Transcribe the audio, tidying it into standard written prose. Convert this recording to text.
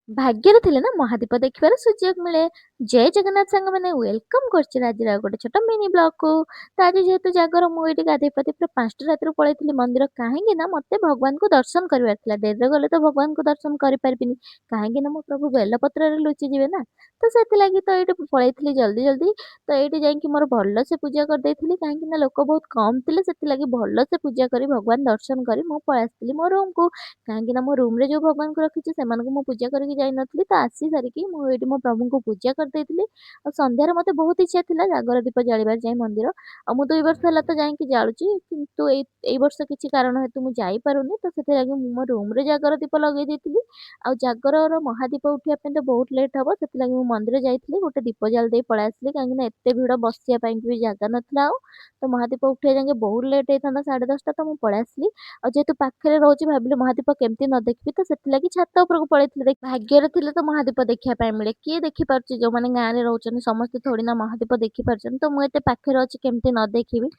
ଭାଗ୍ୟରେ ଥିଲେ ନା ମହାଦୀପ ଦେଖିବାର ସୁଯୋଗ ମିଳେ। ଜୟ ଜଗନ୍ନାଥ ସାଙ୍ଗମାନେ ୱେଲକମ୍ କରୁଛି ଆଜିର ଆଉ ଗୋଟେ ଛୋଟ ମିନି ବ୍ଲଗକୁ। ତ ଆଜି ଯେହେତୁ ଜାଗର ମୁଁ ଏଇଠି ଗାଧେଇ ପାଧେଇ ପୁରା 5ଟା ରାତିରୁ ପଳେଇଥିଲି ମନ୍ଦିର, କାହିଁକି ନା ମତେ ଭଗବାନଙ୍କୁ ଦର୍ଶନ କରିବାର ଥିଲା। ଡେରିରେ ଗଲେ ତ ଭଗବାନଙ୍କୁ ଦର୍ଶନ କରିପାରିବିନି, କାହିଁକି ନା ମୋ ପ୍ରଭୁ ବେଲପତ୍ରରେ ଲୁଚିଯିବେ ନା। ତ ସେଥିଲାଗି ତ ଏଇଠି ପଳେଇଥିଲି ଜଲ୍ଦି ଜଲ୍ଦି। ତ ଏଇଠି ଯାଇକି ମୋର ଭଲସେ ପୂଜା କରିଦେଇଥିଲି, କାହିଁକି ନା ଲୋକ ବହୁତ କମ୍ ଥିଲେ, ସେଥିଲାଗି ଭଲସେ ପୂଜା କରି ଭଗବାନ ଦର୍ଶନ କରି ମୁଁ ପଳେଇ ଆସିଥିଲି ମୋ ରୁମକୁ। କାହିଁକି ନା ମୋ ରୁମରେ ଯୋଉ ଭଗବାନଙ୍କୁ ରଖିଛି ସେମାନଙ୍କୁ ମୁଁ ପୂଜା କରିକି ଯାଇନଥିଲି, ତ ଆସି ସାରିକି ମୁଁ ଏଇଠି ମୋ ପ୍ରଭୁଙ୍କୁ ପୂଜା କରିଦେଇଥିଲି। ଆଉ ସନ୍ଧ୍ୟାରେ ମତେ ବହୁତ ଇଚ୍ଛା ଥିଲା ଜାଗର ଦୀପ ଜାଳିବାର ଯାଇ ମନ୍ଦିର। ଆଉ ମୁଁ 2 ବର୍ଷ ହେଲା ତ ଯାଇକି ଜାଳୁଛି, କିନ୍ତୁ ଏଇ ବର୍ଷ କିଛି କାରଣ ହେତୁ ମୁଁ ଯାଇପାରୁନି, ତ ସେଥିଲାଗି ମୁଁ ମୋ ରୁମରେ ଜାଗର ଦୀପ ଲଗେଇ ଦେଇଥିଲି। ଆଉ ଜାଗରର ମହାଦୀପ ଉଠିବା ପାଇଁ ତ ବହୁତ ଲେଟ୍ ହବ, ସେଥିଲାଗି ମୁଁ ମନ୍ଦିର ଯାଇଥିଲି, ଗୋଟେ ଦୀପ ଜାଳି ଦେଇ ପଳେଇ ଆସିଲି, କାହିଁକି ନା ଏତେ ଭିଡ଼ ବସିବା ପାଇଁ ବି ଜାଗା ନଥିଲା। ଆଉ ତ ମହାଦୀପ ଉଠିବା ଯାକେ ବହୁତ ଲେଟ୍ ହେଇଥାନ୍ତା, 10:30, ତ ମୁଁ ପଳେଇ ଆସିଲି। ଆଉ ଯେହେତୁ ପାଖରେ ରହୁଛି ଭାବିଲି ମହାଦୀପ କେମିତି ନ ଦେଖିବି, ତ ସେଥିଲାଗି ଛାତ ଉପରକୁ ପଳେଇଥିଲି। ଭାଗ୍ୟରେ ଥିଲେ ତ ମହାଦୀପ ଦେଖିବା ପାଇଁ ମିଳେ, କିଏ ଦେଖିପାରୁଛି? ଯୋଉମାନେ ଗାଁରେ ରହୁଛନ୍ତି ସମସ୍ତେ ଥୋଡି ନା ମହାଦୀପ ଦେଖିପାରୁଛନ୍ତି, ତ ମୁଁ ଏତେ ପାଖରେ ଅଛି କେମିତି ନ ଦେଖିବି।